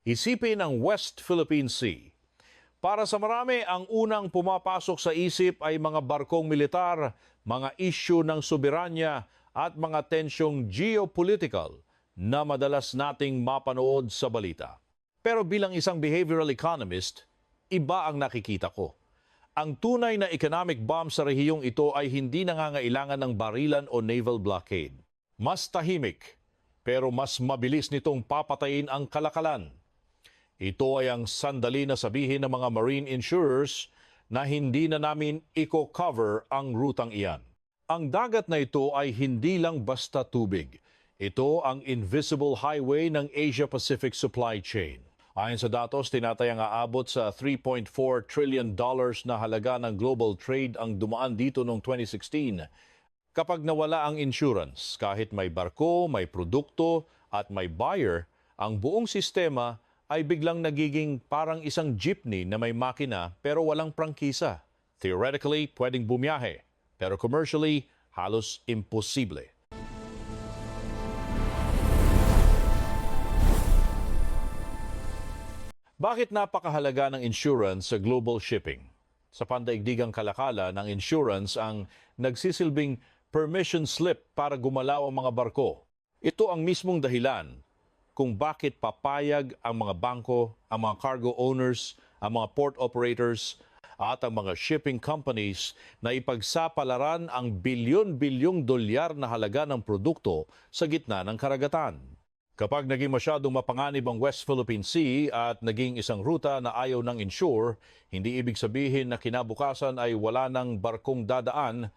Isipin ang West Philippine Sea. Para sa marami, ang unang pumapasok sa isip ay mga barkong militar, mga isyu ng soberanya at mga tensyong geopolitical na madalas nating mapanood sa balita. Pero bilang isang behavioral economist, iba ang nakikita ko. Ang tunay na economic bomb sa rehiyong ito ay hindi nangangailangan ng barilan o naval blockade. Mas tahimik, pero mas mabilis nitong papatayin ang kalakalan. Ito ay ang sandali na sabihin ng mga marine insurers na hindi na namin i-cover ang rutang iyan. Ang dagat na ito ay hindi lang basta tubig. Ito ang invisible highway ng Asia-Pacific supply chain. Ayon sa datos, tinatayang aabot sa $3.4 trillion na halaga ng global trade ang dumaan dito noong 2016. Kapag nawala ang insurance, kahit may barko, may produkto at may buyer, ang buong sistema ay biglang nagiging parang isang jeepney na may makina pero walang prangkisa. Theoretically, pwedeng bumiyahe, pero commercially, halos imposible. Bakit napakahalaga ng insurance sa global shipping? Sa pandaigdigang kalakala ng insurance ang nagsisilbing permission slip para gumalaw ang mga barko. Ito ang mismong dahilan kung bakit papayag ang mga bangko, ang mga cargo owners, ang mga port operators at ang mga shipping companies na ipagsapalaran ang bilyon-bilyong dolyar na halaga ng produkto sa gitna ng karagatan. Kapag naging masyadong mapanganib ang West Philippine Sea at naging isang ruta na ayaw ng insure, hindi ibig sabihin na kinabukasan ay wala ng barkong dadaan,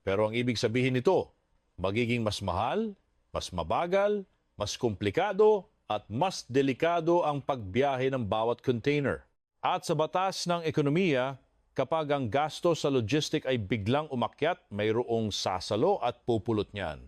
pero ang ibig sabihin nito, magiging mas mahal, mas mabagal, mas komplikado at mas delikado ang pagbiyahe ng bawat container. At sa batas ng ekonomiya, kapag ang gasto sa logistic ay biglang umakyat, mayroong sasalo at pupulot niyan.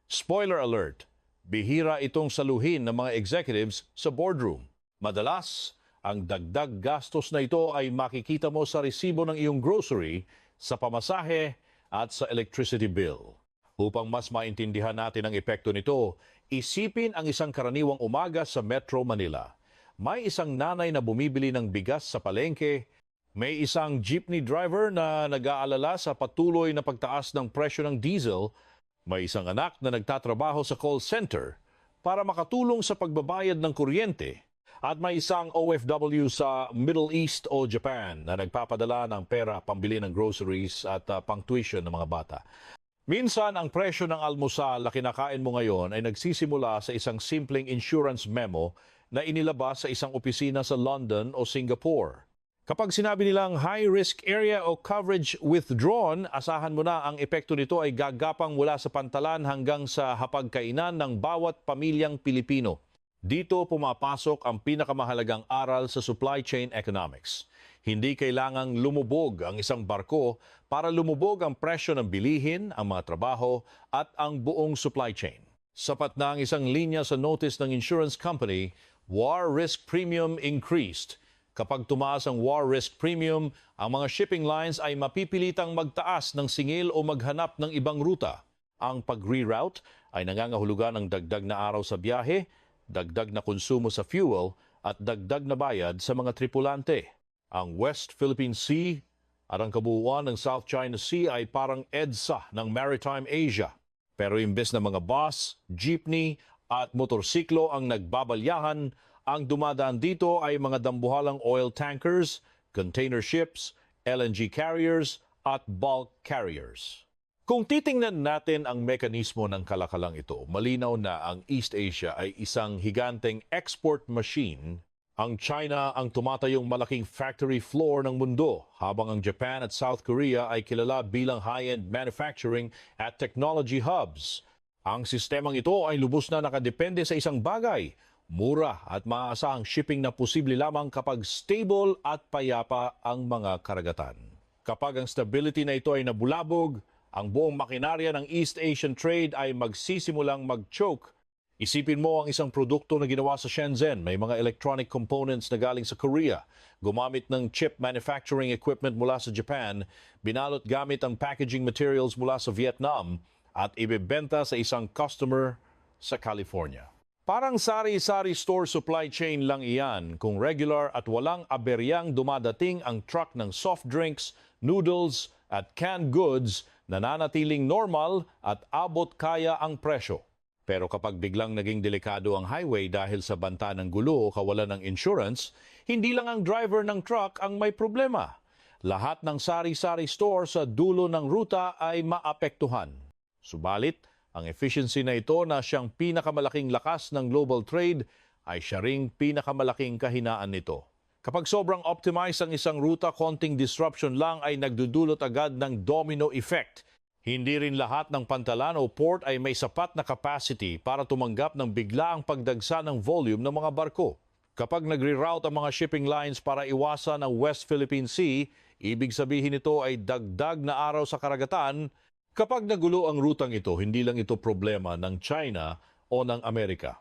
Spoiler alert! Bihira itong saluhin ng mga executives sa boardroom. Madalas, ang dagdag gastos na ito ay makikita mo sa resibo ng iyong grocery, sa pamasahe at sa electricity bill. Upang mas maintindihan natin ang epekto nito, isipin ang isang karaniwang umaga sa Metro Manila. May isang nanay na bumibili ng bigas sa palengke, may isang jeepney driver na nag-aalala sa patuloy na pagtaas ng presyo ng diesel, may isang anak na nagtatrabaho sa call center para makatulong sa pagbabayad ng kuryente at may isang OFW sa Middle East o Japan na nagpapadala ng pera pambili ng groceries at pang-tuition ng mga bata. Minsan, ang presyo ng almusal na kinakain mo ngayon ay nagsisimula sa isang simpleng insurance memo na inilabas sa isang opisina sa London o Singapore. Kapag sinabi nilang high-risk area o coverage withdrawn, asahan mo na ang epekto nito ay gagapang mula sa pantalan hanggang sa hapagkainan ng bawat pamilyang Pilipino. Dito pumapasok ang pinakamahalagang aral sa supply chain economics. Hindi kailangang lumubog ang isang barko para lumubog ang presyo ng bilihin, ang mga trabaho at ang buong supply chain. Sapat na ang isang linya sa notice ng insurance company, war risk premium increased. Kapag tumaas ang war risk premium, ang mga shipping lines ay mapipilitang magtaas ng singil o maghanap ng ibang ruta. Ang pag-reroute ay nangangahulugan ng dagdag na araw sa biyahe, dagdag na konsumo sa fuel at dagdag na bayad sa mga tripulante. Ang West Philippine Sea at ang kabuuan ng South China Sea ay parang EDSA ng Maritime Asia. Pero imbes na mga bus, jeepney at motorsiklo ang nagbabalyahan, ang dumadaan dito ay mga dambuhalang oil tankers, container ships, LNG carriers at bulk carriers. Kung titingnan natin ang mekanismo ng kalakalang ito, malinaw na ang East Asia ay isang higanteng export machine. Ang China ang tumatayong malaking factory floor ng mundo, habang ang Japan at South Korea ay kilala bilang high-end manufacturing at technology hubs. Ang sistemang ito ay lubos na nakadepende sa isang bagay, mura at maaasahang shipping na posible lamang kapag stable at payapa ang mga karagatan. Kapag ang stability na ito ay nabulabog, ang buong makinarya ng East Asian trade ay magsisimulang mag-choke. Isipin mo ang isang produkto na ginawa sa Shenzhen, may mga electronic components na galing sa Korea, gumamit ng chip manufacturing equipment mula sa Japan, binalot gamit ang packaging materials mula sa Vietnam, at ibebenta sa isang customer sa California. Parang sari-sari store supply chain lang iyan kung regular at walang aberyang dumadating ang truck ng soft drinks, noodles at canned goods, nananatiling normal at abot kaya ang presyo. Pero kapag biglang naging delikado ang highway dahil sa banta ng gulo o kawalan ng insurance, hindi lang ang driver ng truck ang may problema. Lahat ng sari-sari store sa dulo ng ruta ay maapektuhan. Subalit, ang efficiency na ito na siyang pinakamalaking lakas ng global trade ay siya ring pinakamalaking kahinaan nito. Kapag sobrang optimized ang isang ruta, konting disruption lang ay nagdudulot agad ng domino effect. Hindi rin lahat ng pantalan o port ay may sapat na capacity para tumanggap ng biglaang pagdagsa ng volume ng mga barko. Kapag nagre-route ang mga shipping lines para iwasan ang West Philippine Sea, ibig sabihin nito ay dagdag na araw sa karagatan. Kapag nagulo ang rutang ito, hindi lang ito problema ng China o ng Amerika.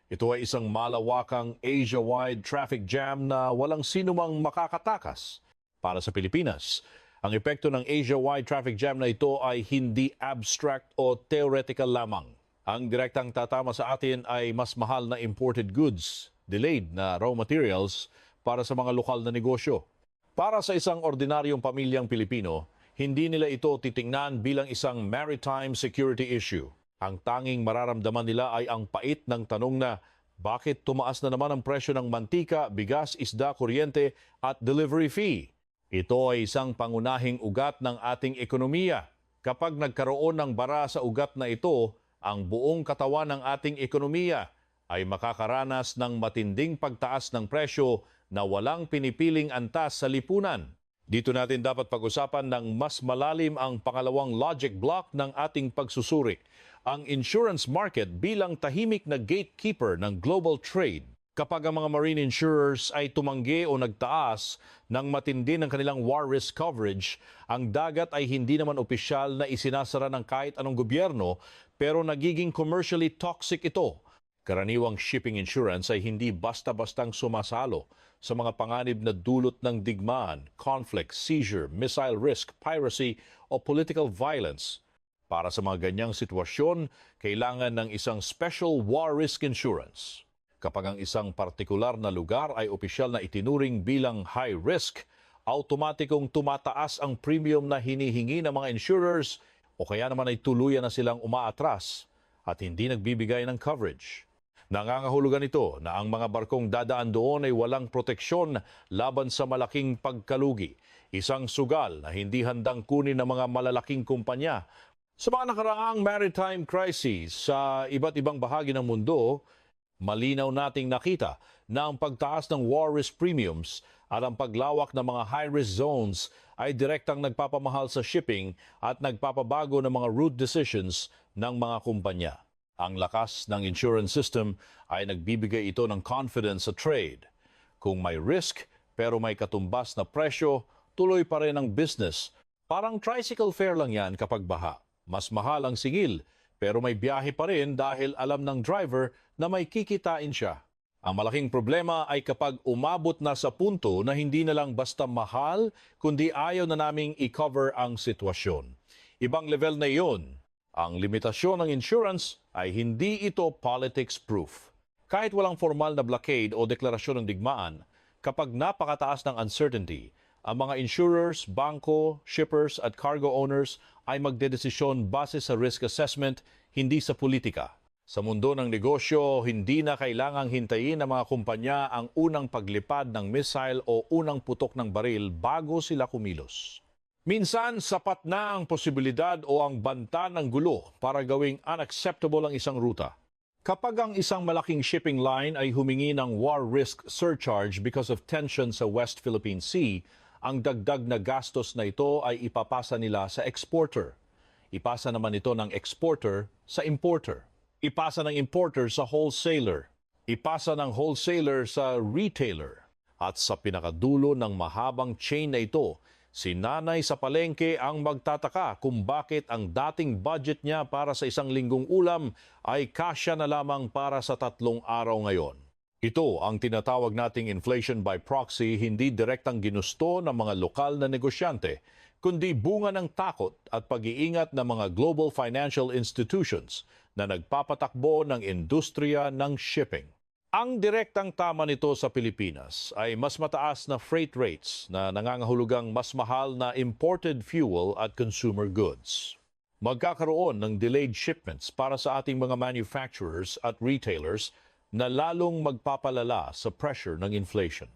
Ito ay isang malawakang Asia-wide traffic jam na walang sinumang makakatakas. Para sa Pilipinas, ang epekto ng Asia-wide traffic jam na ito ay hindi abstract o theoretical lamang. Ang direktang tatama sa atin ay mas mahal na imported goods, delayed na raw materials para sa mga lokal na negosyo. Para sa isang ordinaryong pamilyang Pilipino, hindi nila ito titingnan bilang isang maritime security issue. Ang tanging mararamdaman nila ay ang pait ng tanong na bakit tumaas na naman ang presyo ng mantika, bigas, isda, kuryente at delivery fee. Ito ay isang pangunahing ugat ng ating ekonomiya. Kapag nagkaroon ng bara sa ugat na ito, ang buong katawan ng ating ekonomiya ay makakaranas ng matinding pagtaas ng presyo na walang pinipiling antas sa lipunan. Dito natin dapat pag-usapan ng mas malalim ang pangalawang logic block ng ating pagsusuri, ang insurance market bilang tahimik na gatekeeper ng global trade. Kapag ang mga marine insurers ay tumanggi o nagtaas ng matindi ng kanilang war risk coverage, ang dagat ay hindi naman opisyal na isinasara ng kahit anong gobyerno, pero nagiging commercially toxic ito. Karaniwang shipping insurance ay hindi basta-bastang sumasalo sa mga panganib na dulot ng digmaan, conflict, seizure, missile risk, piracy o political violence. Para sa mga ganyang sitwasyon, kailangan ng isang special war risk insurance. Kapag ang isang partikular na lugar ay opisyal na itinuring bilang high risk, automatikong tumataas ang premium na hinihingi ng mga insurers o kaya naman ay tuluyan na silang umaatras at hindi nagbibigay ng coverage. Nangangahulugan ito na ang mga barkong dadaan doon ay walang proteksyon laban sa malaking pagkalugi, isang sugal na hindi handang kunin ng mga malalaking kumpanya. Sa mga nakaraang maritime crises sa iba't ibang bahagi ng mundo, malinaw nating nakita na ang pagtaas ng war risk premiums at ang paglawak ng mga high-risk zones ay direktang nagpapamahal sa shipping at nagpapabago ng mga route decisions ng mga kumpanya. Ang lakas ng insurance system ay nagbibigay ito ng confidence sa trade. Kung may risk pero may katumbas na presyo, tuloy pa rin ang business. Parang tricycle fare lang yan kapag baha. Mas mahal ang singil pero may biyahe pa rin dahil alam ng driver na may kikitain siya. Ang malaking problema ay kapag umabot na sa punto na hindi na lang basta mahal kundi ayaw na naming i-cover ang sitwasyon. Ibang level na iyon. Ang limitasyon ng insurance ay hindi ito politics-proof. Kahit walang formal na blockade o deklarasyon ng digmaan, kapag napakataas ng uncertainty, ang mga insurers, bangko, shippers at cargo owners ay magdedesisyon base sa risk assessment, hindi sa politika. Sa mundo ng negosyo, hindi na kailangang hintayin ng mga kumpanya ang unang paglipad ng missile o unang putok ng baril bago sila kumilos. Minsan, sapat na ang posibilidad o ang banta ng gulo para gawing unacceptable ang isang ruta. Kapag ang isang malaking shipping line ay humingi ng war risk surcharge because of tension sa West Philippine Sea, ang dagdag na gastos na ito ay ipapasa nila sa exporter. Ipasa naman ito ng exporter sa importer. Ipasa ng importer sa wholesaler. Ipasa ng wholesaler sa retailer. At sa pinakadulo ng mahabang chain na ito, si nanay sa palengke ang magtataka kung bakit ang dating budget niya para sa isang linggong ulam ay kasya na lamang para sa 3 araw ngayon. Ito ang tinatawag nating inflation by proxy, hindi direktang ginusto ng mga lokal na negosyante, kundi bunga ng takot at pag-iingat ng mga global financial institutions na nagpapatakbo ng industriya ng shipping. Ang direktang tama nito sa Pilipinas ay mas mataas na freight rates na nangangahulugang mas mahal na imported fuel at consumer goods. Magkakaroon ng delayed shipments para sa ating mga manufacturers at retailers na lalong magpapalala sa pressure ng inflation.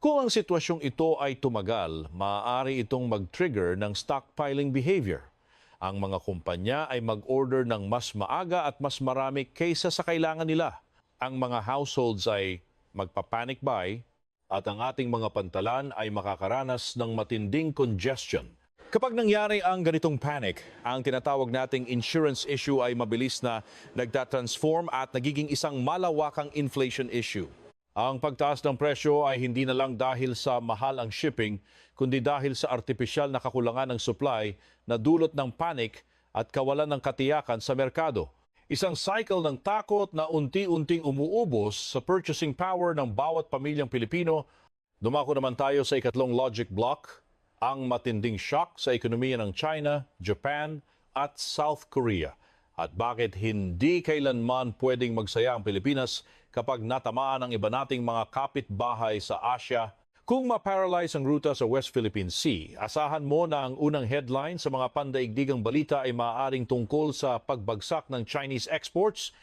Kung ang sitwasyong ito ay tumagal, maaari itong mag-trigger ng stockpiling behavior. Ang mga kumpanya ay mag-order ng mas maaga at mas marami kaysa sa kailangan nila. Ang mga households ay magpa-panic buy at ang ating mga pantalan ay makakaranas ng matinding congestion. Kapag nangyari ang ganitong panic, ang tinatawag nating insurance issue ay mabilis na nagtatransform at nagiging isang malawakang inflation issue. Ang pagtaas ng presyo ay hindi na lang dahil sa mahal ang shipping, kundi dahil sa artipisyal na kakulangan ng supply na dulot ng panic at kawalan ng katiyakan sa merkado. Isang cycle ng takot na unti-unting umuubos sa purchasing power ng bawat pamilyang Pilipino. Dumako naman tayo sa ikatlong logic block, ang matinding shock sa ekonomiya ng China, Japan at South Korea. At bakit hindi kailanman pwedeng magsaya ang Pilipinas kapag natamaan ang iba nating mga kapitbahay sa Asia. Kung ma-paralyze ang ruta sa West Philippine Sea, asahan mo na ang unang headline sa mga pandaigdigang balita ay maaaring tungkol sa pagbagsak ng Chinese exports.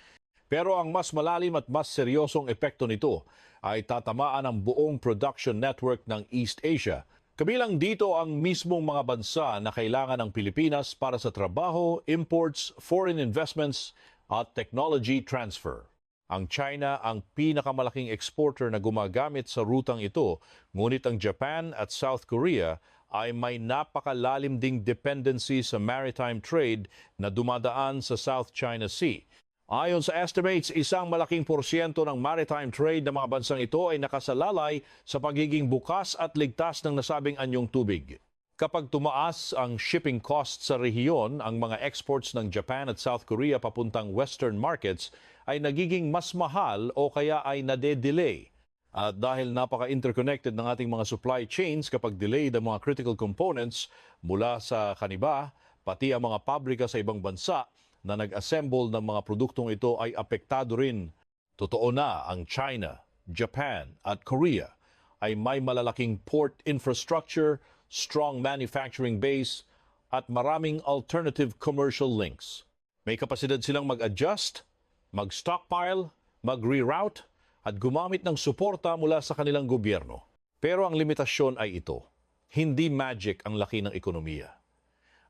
Pero ang mas malalim at mas seryosong epekto nito ay tatamaan ang buong production network ng East Asia. Kabilang dito ang mismong mga bansa na kailangan ng Pilipinas para sa trabaho, imports, foreign investments at technology transfer. Ang China ang pinakamalaking exporter na gumagamit sa rutang ito, ngunit ang Japan at South Korea ay may napakalalim ding dependency sa maritime trade na dumadaan sa South China Sea. Ayon sa estimates, isang malaking porsyento ng maritime trade ng mga bansang ito ay nakasalalay sa pagiging bukas at ligtas ng nasabing anyong tubig. Kapag tumaas ang shipping costs sa rehiyon, ang mga exports ng Japan at South Korea papuntang Western markets ay nagiging mas mahal o kaya ay nade-delay. At dahil napaka-interconnected ng ating mga supply chains, kapag delayed ang mga critical components mula sa kaniba, pati ang mga pabrika sa ibang bansa na nag-assemble ng mga produktong ito ay apektado rin. Totoo na ang China, Japan at Korea ay may malalaking port infrastructure, strong manufacturing base at maraming alternative commercial links. May kapasidad silang mag-adjust, mag-stockpile, mag-reroute at gumamit ng suporta mula sa kanilang gobyerno. Pero ang limitasyon ay ito. Hindi magic ang laki ng ekonomiya.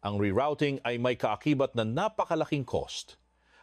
Ang rerouting ay may kaakibat na napakalaking cost.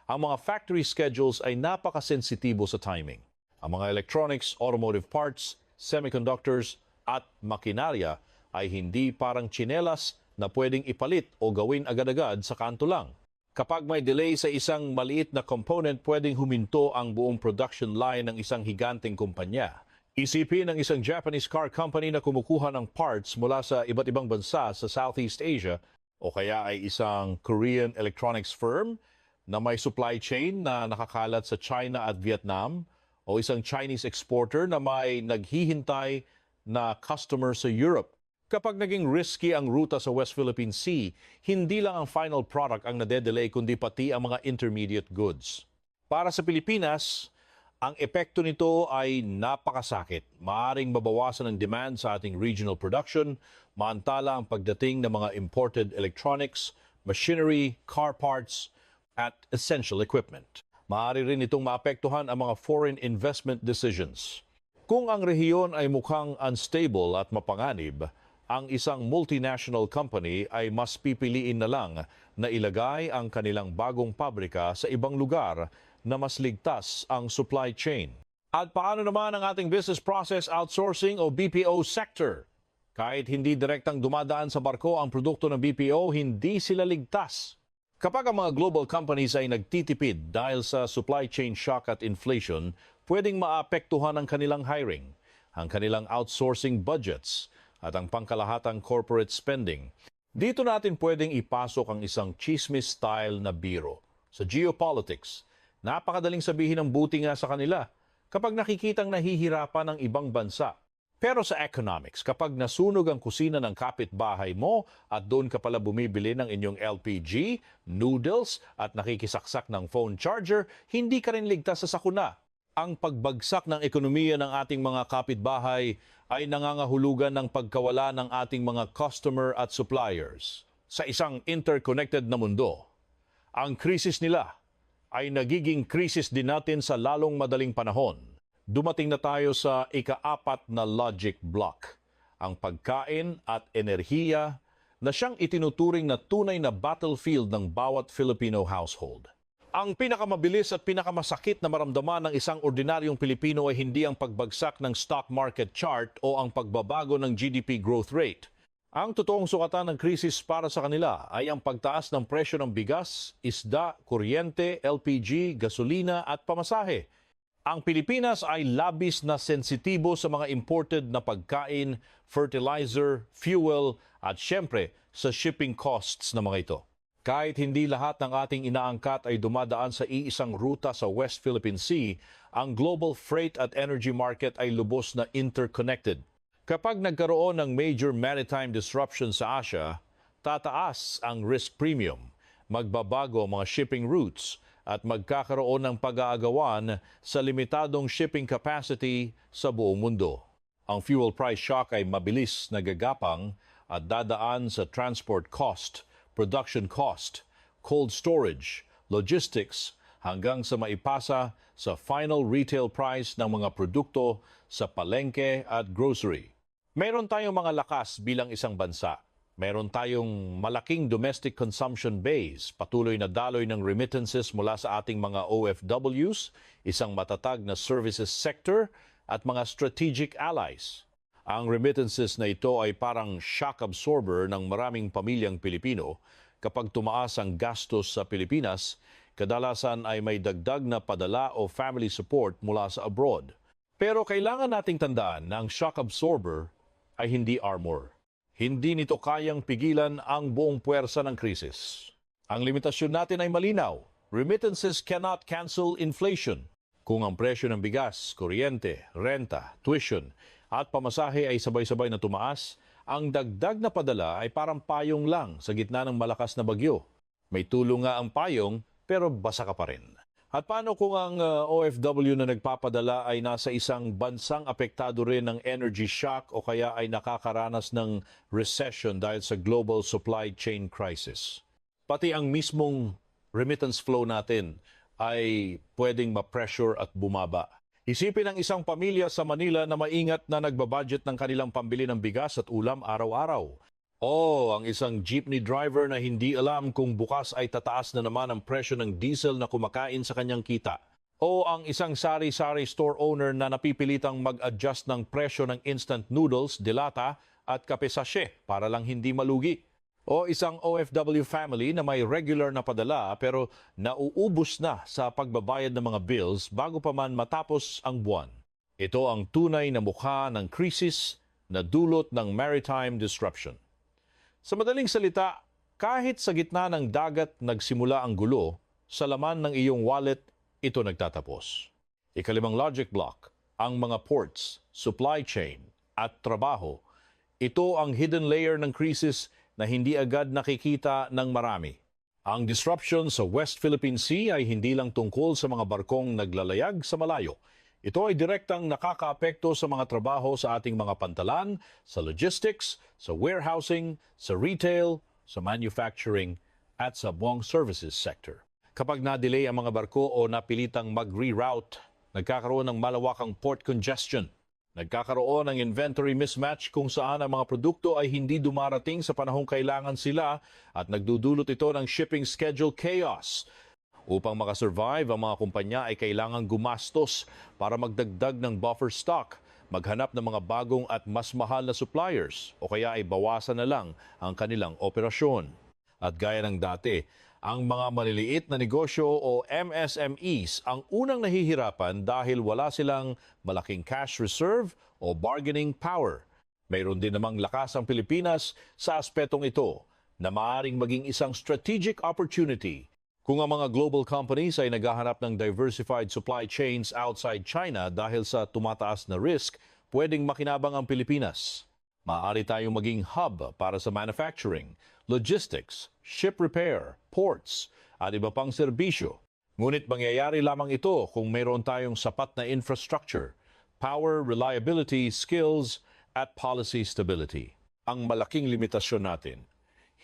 Ang mga factory schedules ay napakasensitibo sa timing. Ang mga electronics, automotive parts, semiconductors at makinarya ay hindi parang tsinelas na pwedeng ipalit o gawin agad-agad sa kanto lang. Kapag may delay sa isang maliit na component, pwedeng huminto ang buong production line ng isang higanteng kumpanya. Isipin ng isang Japanese car company na kumukuha ng parts mula sa iba't ibang bansa sa Southeast Asia o kaya ay isang Korean electronics firm na may supply chain na nakakalat sa China at Vietnam o isang Chinese exporter na may naghihintay na customer sa Europe. Kapag naging risky ang ruta sa West Philippine Sea, hindi lang ang final product ang nade-delay kundi pati ang mga intermediate goods. Para sa Pilipinas, ang epekto nito ay napakasakit. Maaring mabawasan ang demand sa ating regional production, maantala ang pagdating ng mga imported electronics, machinery, car parts, at essential equipment. Maaari rin itong maapektuhan ang mga foreign investment decisions. Kung ang rehiyon ay mukhang unstable at mapanganib, ang isang multinational company ay mas pipiliin na lang na ilagay ang kanilang bagong pabrika sa ibang lugar na mas ligtas ang supply chain. At paano naman ang ating business process outsourcing o BPO sector? Kahit hindi direktang dumadaan sa barko ang produkto ng BPO, hindi sila ligtas. Kapag ang mga global companies ay nagtitipid dahil sa supply chain shock at inflation, pwedeng maapektuhan ang kanilang hiring, ang kanilang outsourcing budgets, at ang pangkalahatang corporate spending. Dito natin pwedeng ipasok ang isang chismis-style na biro. Sa geopolitics, napakadaling sabihin ng buti nga sa kanila kapag nakikitang nahihirapan ng ibang bansa. Pero sa economics, kapag nasunog ang kusina ng kapitbahay mo at doon ka pala bumibili ng inyong LPG, noodles at nakikisaksak ng phone charger, hindi ka rin ligtas sa sakuna. Ang pagbagsak ng ekonomiya ng ating mga kapitbahay ay nangangahulugan ng pagkawala ng ating mga customer at suppliers. Sa isang interconnected na mundo, ang krisis nila ay nagiging krisis din natin sa lalong madaling panahon. Dumating na tayo sa ika-4 na logic block, ang pagkain at enerhiya na siyang itinuturing na tunay na battlefield ng bawat Filipino household. Ang pinakamabilis at pinakamasakit na maramdaman ng isang ordinaryong Pilipino ay hindi ang pagbagsak ng stock market chart o ang pagbabago ng GDP growth rate. Ang totoong sukatan ng krisis para sa kanila ay ang pagtaas ng presyo ng bigas, isda, kuryente, LPG, gasolina at pamasahe. Ang Pilipinas ay labis na sensitibo sa mga imported na pagkain, fertilizer, fuel at syempre sa shipping costs na mga ito. Kahit hindi lahat ng ating inaangkat ay dumadaan sa iisang ruta sa West Philippine Sea, ang global freight at energy market ay lubos na interconnected. Kapag nagkaroon ng major maritime disruption sa Asia, tataas ang risk premium, magbabago ang mga shipping routes, at magkakaroon ng pag-aagawan sa limitadong shipping capacity sa buong mundo. Ang fuel price shock ay mabilis nagagapang at dadaan sa transport cost, production cost, cold storage, logistics, hanggang sa maipasa sa final retail price ng mga produkto sa palengke at grocery. Meron tayong mga lakas bilang isang bansa. Meron tayong malaking domestic consumption base, patuloy na daloy ng remittances mula sa ating mga OFWs, isang matatag na services sector at mga strategic allies. Ang remittances na ito ay parang shock absorber ng maraming pamilyang Pilipino. Kapag tumaas ang gastos sa Pilipinas, kadalasan ay may dagdag na padala o family support mula sa abroad. Pero kailangan nating tandaan na ang shock absorber ay hindi armor. Hindi nito kayang pigilan ang buong puwersa ng krisis. Ang limitasyon natin ay malinaw. Remittances cannot cancel inflation. Kung ang presyo ng bigas, kuryente, renta, tuition at pamasahe ay sabay-sabay na tumaas, ang dagdag na padala ay parang payong lang sa gitna ng malakas na bagyo. May tulong nga ang payong pero basa ka pa rin. At paano kung ang OFW na nagpapadala ay nasa isang bansang apektado rin ng energy shock o kaya ay nakakaranas ng recession dahil sa global supply chain crisis? Pati ang mismong remittance flow natin ay pwedeng ma-pressure at bumaba. Isipin ang isang pamilya sa Manila na maingat na nagbabudget ng kanilang pambili ng bigas at ulam araw-araw. O ang isang jeepney driver na hindi alam kung bukas ay tataas na naman ang presyo ng diesel na kumakain sa kanyang kita. O ang isang sari-sari store owner na napipilitang mag-adjust ng presyo ng instant noodles, dilata at kape sachet para lang hindi malugi. O isang OFW family na may regular na padala pero nauubos na sa pagbabayad ng mga bills bago pa man matapos ang buwan. Ito ang tunay na mukha ng krisis na dulot ng maritime disruption. Sa madaling salita, kahit sa gitna ng dagat nagsimula ang gulo, sa laman ng iyong wallet, ito nagtatapos. Ikalimang logic block, ang mga ports, supply chain at trabaho. Ito ang hidden layer ng krisis na hindi agad nakikita ng marami. Ang disruption sa West Philippine Sea ay hindi lang tungkol sa mga barkong naglalayag sa malayo. Ito ay direktang nakakaapekto sa mga trabaho sa ating mga pantalan, sa logistics, sa warehousing, sa retail, sa manufacturing, at sa buong services sector. Kapag na-delay ang mga barko o napilitang mag-reroute, nagkakaroon ng malawakang port congestion. Nagkakaroon ng inventory mismatch kung saan ang mga produkto ay hindi dumarating sa panahong kailangan sila at nagdudulot ito ng shipping schedule chaos. Upang makasurvive, ang mga kumpanya ay kailangang gumastos para magdagdag ng buffer stock, maghanap ng mga bagong at mas mahal na suppliers o kaya ay bawasan na lang ang kanilang operasyon. At gaya ng dati, ang mga maliliit na negosyo o MSMEs ang unang nahihirapan dahil wala silang malaking cash reserve o bargaining power. Mayroon din namang lakas ang Pilipinas sa aspetong ito na maaaring maging isang strategic opportunity. Kung ang mga global companies ay naghahanap ng diversified supply chains outside China dahil sa tumataas na risk pwedeng makinabang ang Pilipinas. Maaari tayong maging hub para sa manufacturing, logistics, ship repair, ports, at iba pang serbisyo. Ngunit mangyayari lamang ito kung mayroon tayong sapat na infrastructure, power, reliability, skills, at policy stability. Ang malaking limitasyon natin,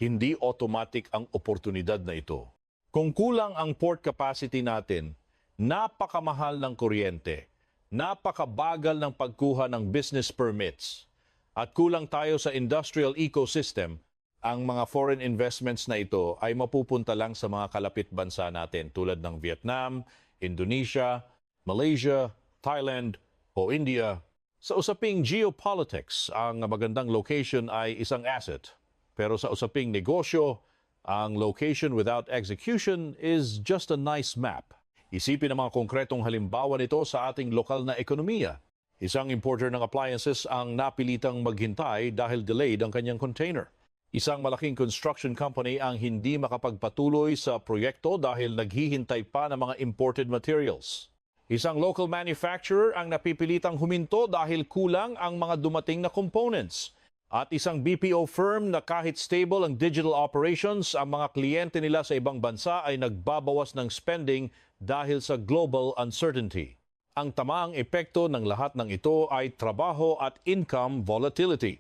hindi automatic ang oportunidad na ito. Kung kulang ang port capacity natin, napakamahal ng kuryente, napakabagal ng pagkuha ng business permits, at kulang tayo sa industrial ecosystem, ang mga foreign investments na ito ay mapupunta lang sa mga kalapit bansa natin tulad ng Vietnam, Indonesia, Malaysia, Thailand o India. Sa usaping geopolitics, ang magandang location ay isang asset. Pero sa usaping negosyo, ang location without execution is just a nice map. Isipin ang mga konkretong halimbawa nito sa ating lokal na ekonomiya. Isang importer ng appliances ang napilitang maghintay dahil delayed ang kanyang container. Isang malaking construction company ang hindi makapagpatuloy sa proyekto dahil naghihintay pa ng mga imported materials. Isang local manufacturer ang napipilitang huminto dahil kulang ang mga dumating na components. At isang BPO firm na kahit stable ang digital operations, ang mga kliyente nila sa ibang bansa ay nagbabawas ng spending dahil sa global uncertainty. Ang tamaang epekto ng lahat ng ito ay trabaho at income volatility.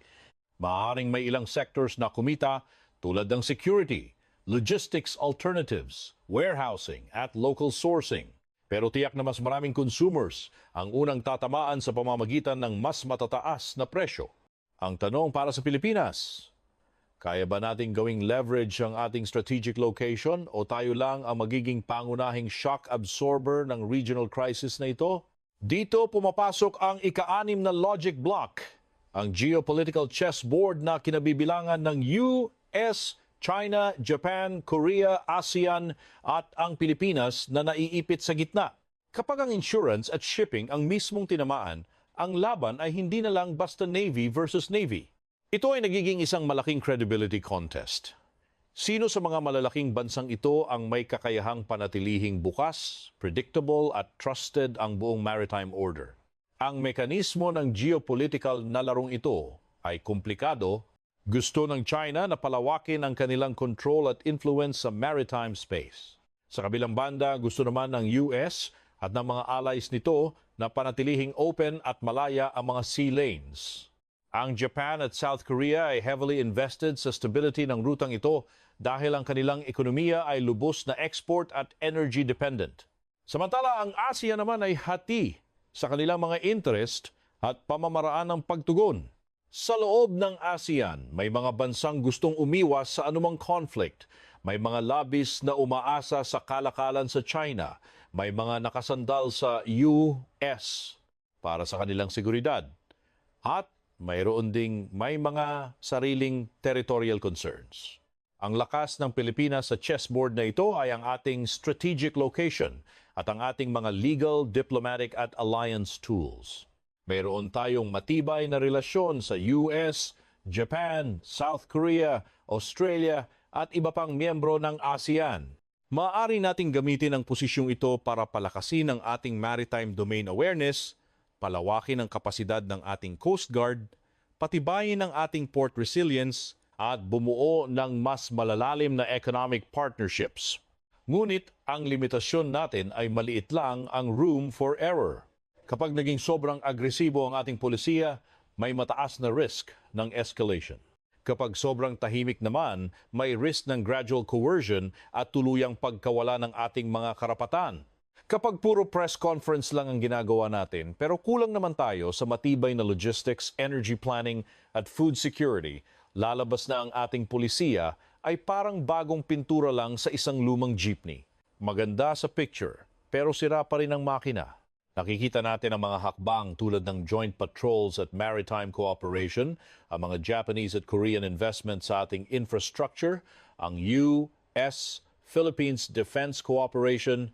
Maaaring may ilang sectors na kumita tulad ng security, logistics alternatives, warehousing at local sourcing. Pero tiyak na mas maraming consumers ang unang tatamaan sa pamamagitan ng mas matataas na presyo. Ang tanong para sa Pilipinas, kaya ba nating gawing leverage ang ating strategic location o tayo lang ang magiging pangunahing shock absorber ng regional crisis na ito? Dito pumapasok ang ika-6 na logic block, ang geopolitical chessboard na kinabibilangan ng US, China, Japan, Korea, ASEAN at ang Pilipinas na naiipit sa gitna. Kapag ang insurance at shipping ang mismong tinamaan, ang laban ay hindi na lang basta Navy versus Navy. Ito ay nagiging isang malaking credibility contest. Sino sa mga malalaking bansang ito ang may kakayahang panatilihing bukas, predictable at trusted ang buong maritime order? Ang mekanismo ng geopolitical na larong ito ay komplikado. Gusto ng China na palawakin ang kanilang control at influence sa maritime space. Sa kabilang banda, gusto naman ng US at ng mga allies nito na panatilihing open at malaya ang mga sea lanes. Ang Japan at South Korea ay heavily invested sa stability ng rutang ito dahil ang kanilang ekonomiya ay lubos na export at energy dependent. Samantala, ang Asia naman ay hati sa kanilang mga interest at pamamaraan ng pagtugon. Sa loob ng ASEAN, may mga bansang gustong umiwas sa anumang conflict. May mga lobbies na umaasa sa kalakalan sa China. May mga nakasandal sa US para sa kanilang seguridad. At mayroon ding may mga sariling territorial concerns. Ang lakas ng Pilipinas sa chessboard na ito ay ang ating strategic location at ang ating mga legal, diplomatic at alliance tools. Mayroon tayong matibay na relasyon sa US, Japan, South Korea, Australia at iba pang miyembro ng ASEAN. Maaari nating gamitin ang posisyong ito para palakasin ang ating maritime domain awareness, palawakin ang kapasidad ng ating Coast Guard, patibayin ang ating port resilience, at bumuo ng mas malalalim na economic partnerships. Ngunit ang limitasyon natin ay maliit lang ang room for error. Kapag naging sobrang agresibo ang ating polisiya, may mataas na risk ng escalation. Kapag sobrang tahimik naman, may risk ng gradual coercion at tuluyang pagkawala ng ating mga karapatan. Kapag puro press conference lang ang ginagawa natin, pero kulang naman tayo sa matibay na logistics, energy planning at food security, lalabas na ang ating polisiya ay parang bagong pintura lang sa isang lumang jeepney. Maganda sa picture, pero sira pa rin ang makina. Nakikita natin ang mga hakbang tulad ng joint patrols at maritime cooperation, ang mga Japanese at Korean investments sa ating infrastructure, ang US-Philippines Defense Cooperation,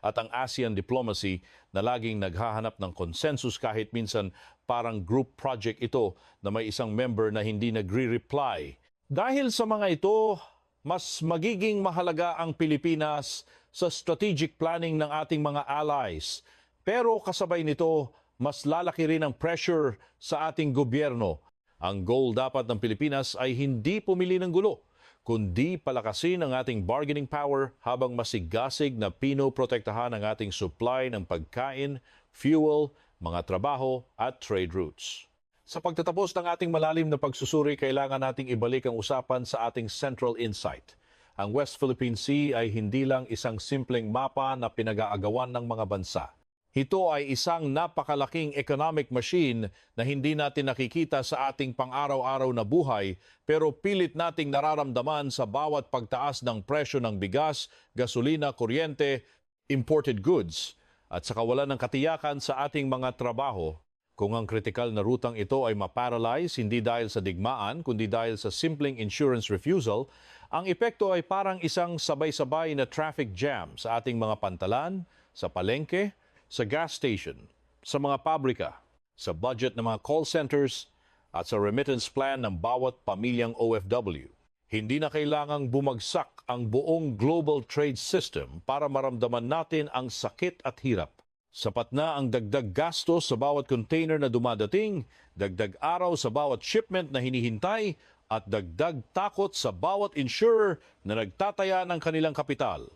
at ang ASEAN diplomacy na laging naghahanap ng consensus kahit minsan parang group project ito na may isang member na hindi nagre-reply. Dahil sa mga ito, mas magiging mahalaga ang Pilipinas sa strategic planning ng ating mga allies. Pero kasabay nito, mas lalaki rin ang pressure sa ating gobyerno. Ang goal dapat ng Pilipinas ay hindi pumili ng gulo, kundi palakasin ang ating bargaining power habang masigasig na pinoprotektahan ang ating supply ng pagkain, fuel, mga trabaho at trade routes. Sa pagtatapos ng ating malalim na pagsusuri, kailangan nating ibalik ang usapan sa ating central insight. Ang West Philippine Sea ay hindi lang isang simpleng mapa na pinag-aagawan ng mga bansa. Ito ay isang napakalaking economic machine na hindi natin nakikita sa ating pang-araw-araw na buhay pero pilit nating nararamdaman sa bawat pagtaas ng presyo ng bigas, gasolina, kuryente, imported goods at sa kawalan ng katiyakan sa ating mga trabaho. Kung ang kritikal na rutang ito ay maparalyze hindi dahil sa digmaan kundi dahil sa simpleng insurance refusal, ang epekto ay parang isang sabay-sabay na traffic jam sa ating mga pantalan, sa palengke, sa gas station, sa mga pabrika, sa budget ng mga call centers at sa remittance plan ng bawat pamilyang OFW. Hindi na kailangang bumagsak ang buong global trade system para maramdaman natin ang sakit at hirap. Sapat na ang dagdag gastos sa bawat container na dumadating, dagdag araw sa bawat shipment na hinihintay, at dagdag takot sa bawat insurer na nagtataya ng kanilang kapital.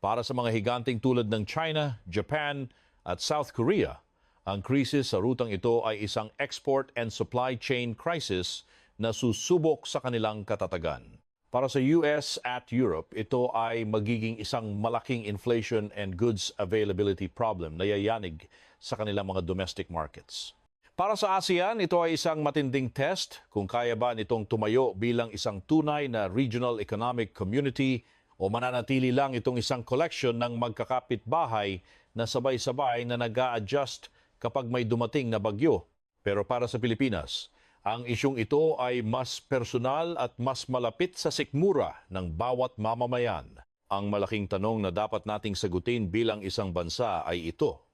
Para sa mga higanting tulad ng China, Japan, at South Korea, ang krisis sa rutang ito ay isang export and supply chain crisis na susubok sa kanilang katatagan. Para sa US at Europe, ito ay magiging isang malaking inflation and goods availability problem na yayanig sa kanilang mga domestic markets. Para sa ASEAN, ito ay isang matinding test kung kaya ba nitong tumayo bilang isang tunay na regional economic community o mananatili lang itong isang collection ng magkakapitbahay na sabay-sabay na nag-a-adjust kapag may dumating na bagyo. Pero para sa Pilipinas, ang isyong ito ay mas personal at mas malapit sa sikmura ng bawat mamamayan. Ang malaking tanong na dapat nating sagutin bilang isang bansa ay ito.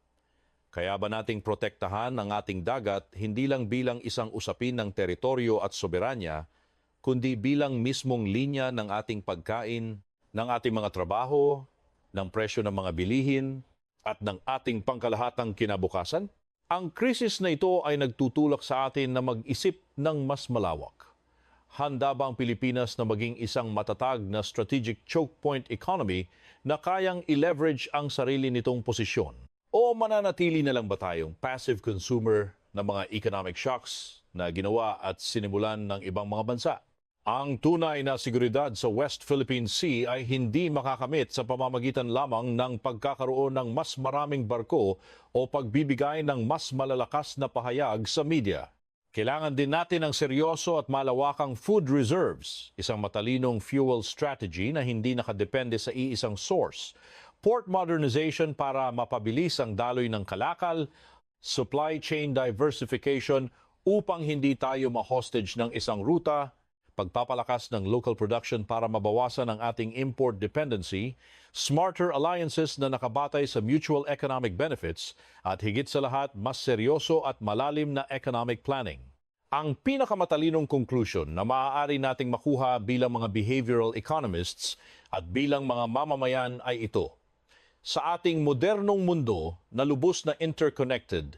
Kaya ba nating protektahan ang ating dagat hindi lang bilang isang usapin ng teritoryo at soberanya, kundi bilang mismong linya ng ating pagkain, ng ating mga trabaho, ng presyo ng mga bilihin, at ng ating pangkalahatang kinabukasan? Ang krisis na ito ay nagtutulak sa atin na mag-isip ng mas malawak. Handa ba ang Pilipinas na maging isang matatag na strategic choke point economy na kayang i-leverage ang sarili nitong posisyon? O mananatili na lang ba tayong passive consumer ng mga economic shocks na ginawa at sinimulan ng ibang mga bansa? Ang tunay na seguridad sa West Philippine Sea ay hindi makakamit sa pamamagitan lamang ng pagkakaroon ng mas maraming barko o pagbibigay ng mas malalakas na pahayag sa media. Kailangan din natin ng seryoso at malawakang food reserves, isang matalinong fuel strategy na hindi nakadepende sa iisang source, port modernization para mapabilis ang daloy ng kalakal, supply chain diversification upang hindi tayo ma-hostage ng isang ruta, pagpapalakas ng local production para mabawasan ang ating import dependency, smarter alliances na nakabatay sa mutual economic benefits, at higit sa lahat, mas seryoso at malalim na economic planning. Ang pinakamatalinong conclusion na maaari nating makuha bilang mga behavioral economists at bilang mga mamamayan ay ito. Sa ating modernong mundo na lubos na interconnected,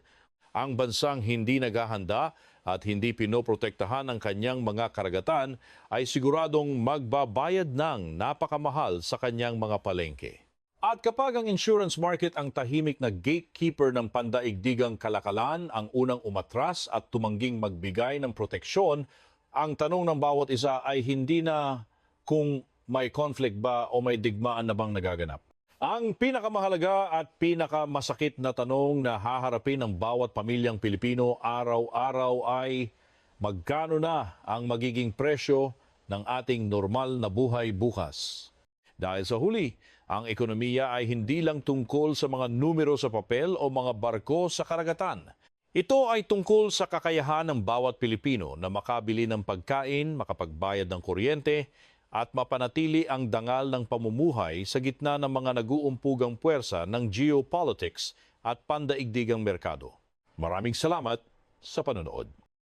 ang bansang hindi naghahanda at hindi pinoprotektahan ang kanyang mga karagatan ay siguradong magbabayad ng napakamahal sa kanyang mga palengke. At kapag ang insurance market ang tahimik na gatekeeper ng pandaigdigang kalakalan, ang unang umatras at tumangging magbigay ng proteksyon, ang tanong ng bawat isa ay hindi na kung may conflict ba o may digmaan na bang nagaganap. Ang pinakamahalaga at pinakamasakit na tanong na haharapin ng bawat pamilyang Pilipino araw-araw ay magkano na ang magiging presyo ng ating normal na buhay bukas. Dahil sa huli, ang ekonomiya ay hindi lang tungkol sa mga numero sa papel o mga barko sa karagatan. Ito ay tungkol sa kakayahan ng bawat Pilipino na makabili ng pagkain, makapagbayad ng kuryente, at mapanatili ang dangal ng pamumuhay sa gitna ng mga nag-uumpugang puwersa ng geopolitics at pandaigdigang merkado. Maraming salamat sa panonood.